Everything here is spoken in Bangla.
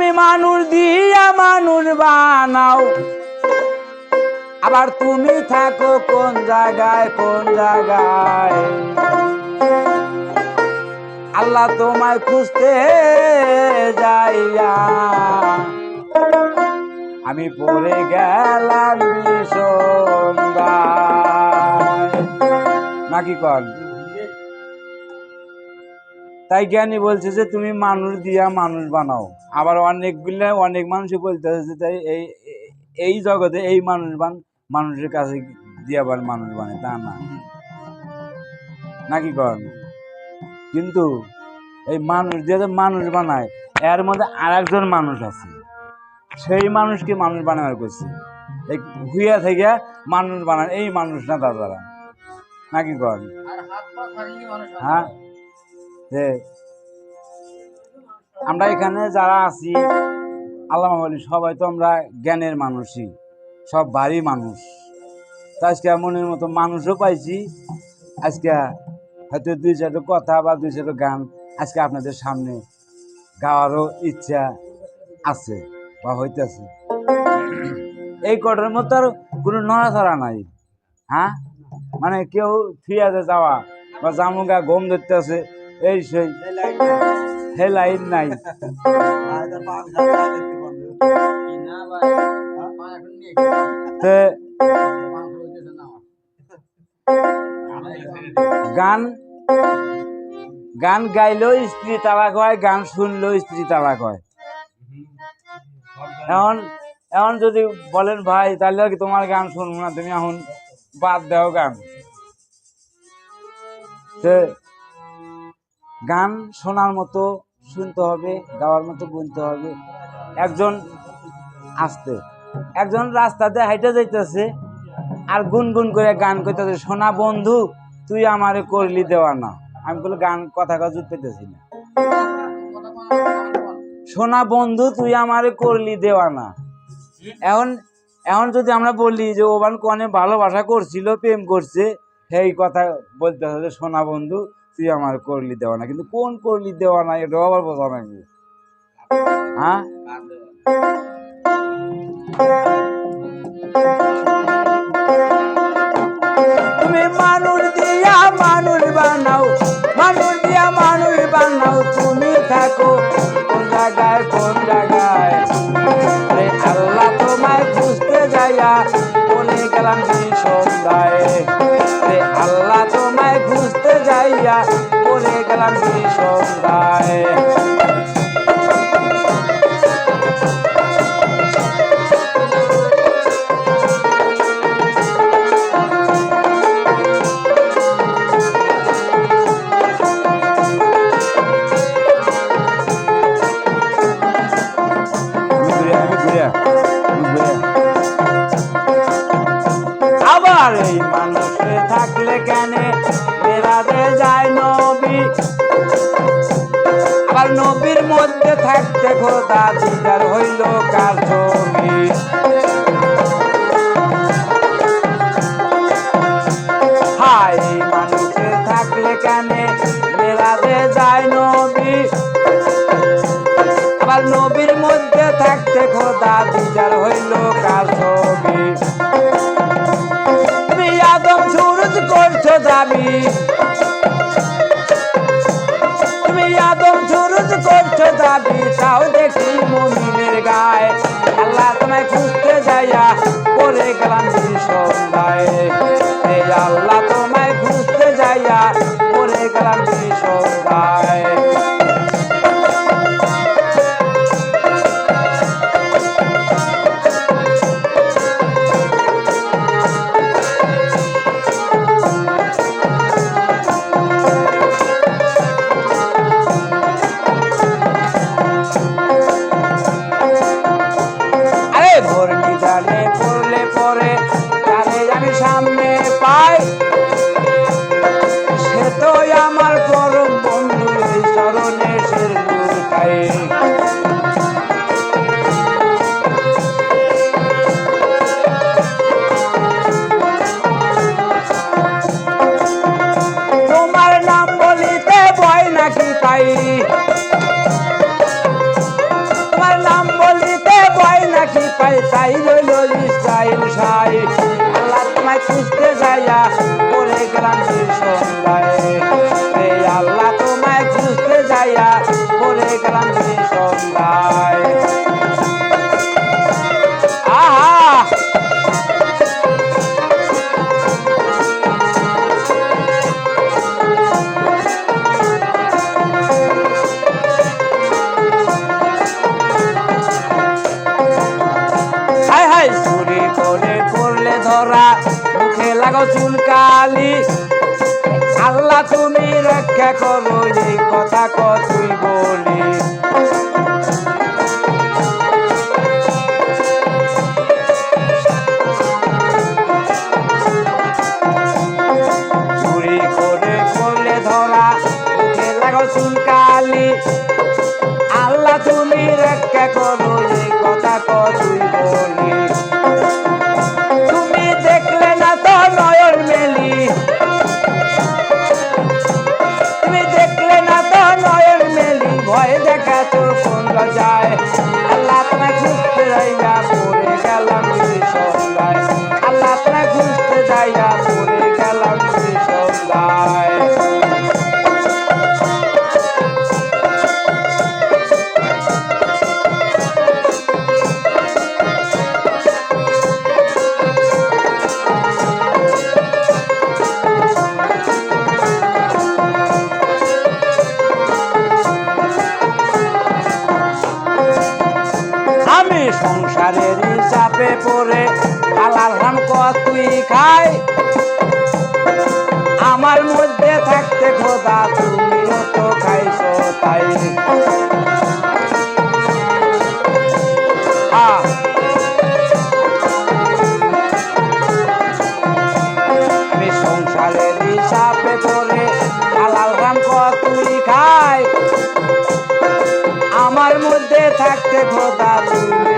তুমি মানুষ দিয়া মানুষ বানাও, আবার তুমি থাকো কোন জায়গায় কোন জায়গায়। আল্লাহ তোমায় খুঁজতে যাইয়া আমি পড়ে গেলাম বিষন্দায়। নাকি কন? তাই জ্ঞানী বলছে যে তুমি মানুষ দিয়া মানুষ বানাও, আবার অনেক মানুষই বলতেছে তাই এই জগতে এই মানুষের কাছে দিয়ে আবার মানুষ বানায়, তা না নাকি কন? কিন্তু এই মানুষ দিয়ে যে মানুষ বানায় এর মধ্যে আর একজন মানুষ আছে, সেই মানুষকে মানুষ বানাবার করছে। এই হুইয়া থেকে মানুষ বানায় এই মানুষ না দাদারা, নাকি কন? হ্যাঁ, যে আমরা এখানে যারা আছি আল্লাহ বলি সবাই তো আমরা জ্ঞানের মানুষই, সব ভারী মানুষ। তো আজকে মনের মতো মানুষও পাইছি, আজকে হয়তো দুই চারটে কথা বা দুই চারটে গান আজকে আপনাদের সামনে গাওয়ারও ইচ্ছা আছে বা হইতেছে। এই কটার মতো আর কোনো নড়াচড়া নাই। হ্যাঁ, মানে কেউ থিয়াতে যাওয়া বা জামুগা গম ধরতে আছে এই সেই লাইন নাই। গান গান গাইলেও স্ত্রী তালাক হয়, গান শুনলেও স্ত্রী তালাক হয়। এখন যদি বলেন ভাই তাহলে কি তোমার গান শুনবো না, তুমি এখন বাদ দাও গান। গান শোনার মতো শুনতে হবে, গাওয়ার মতো গুনতে হবে। একজন রাস্তাতে হাইটে যাইতেছে আর গুনগুন করে গান করতেছে, সোনা বন্ধু তুই আমারে করলি দেওয়া না। আমি বলি গান কথা জুত পেতেছি না। সোনা বন্ধু তুই আমারে করলি দেওয়া না। এখন যদি আমরা বলি যে ওবান কনে ভালোবাসা করছিল, প্রেম করছে, সেই কথা বলতে হবে সোনা বন্ধু তুই আমার করলি দেওয়া না। কিন্তু কোন করলি দেওয়া না এটা আবার বোঝা লাগবে। হ্যাঁ, তুমি মানুষ দিয়া মানুষ বানাও, মানুষ দিয়া মানুষ বানাও, তুমি থাকো কোন জায়গায় কোন জায়গায়। আল্লাহ তোমায় খুঁজতে যাইয়া বলে গেলাম সন্ধ্যায়। আল্লাহ তোমায় খুঁজতে যাইয়া বলে গেলাম সন্ধ্যায়। আবার এই মানুষে থাকলে কেনে বেড়াতে যায় নবী, আবার নবীর মধ্যে থাকতে খোদা দিদার হইল কার ছবি। হায় এই মানুষে থাকলে কেনে বেড়াতে যায় নবী, আবার নবীর মধ্যে থাকতে খোদা দিদার হইল কার ছবি। তুমি আদম সুরজ করছো দাবি, তুমি আদম সুরজ করছো দাবি, তাও দেখি মুমিনের গায়ে। আল্লাহ তোমায় খুঁজতে যাইয়া পড়ে গেলাম সন্ধ্যায়। আল্লাহ তোমায় খুঁজতে যাইয়া পড়ে গেলাম সন্ধ্যায়। ভোর নিদানে পড়লে পরে জানে আমি সামনে কি পাই তাই রইল ইসরাইল সাই আল্লাহ তোমায় খুঁজতে যাইয়া পড়ে গেলাম সন্ধ্যায় রে আল্লাহ তোমায় খুঁজতে যাইয়া পড়ে গেলাম সন্ধ্যায় আহা চুরি করে করলে ধরা মুখে লাগো চুলকালি আল্লাহ তুমি রক্ষা করো এই কথা কতই বলি চুরি করে করলে ধরা মুখে লাগো চুলকালি আল্লাহ তুমি রক্ষা করো এই কথা কতই বলি তুমি দেখলে না তো নয়ন মেলি তুমি দেখলে না তো নয়ন মেলি ভয় দেখা তোর কোন যায় আল্লাহ তোমায় খুঁজতে যাইয়া পড়ে গেলাম সন্ধ্যায় আল্লাহ তোমায় খুঁজতে যাইয়া পড়ে গেলাম সন্ধ্যায় আমি সংসারের চাপে পড়ে আলার হাম কতই খাই আমার মধ্যে থাকতে খোদা তুমিও তো খাইছো তাই আমি সংসারের চাপে পড়ে আলার হাম কতই খাই আমার মধ্যে থাকতে খোদা তুমি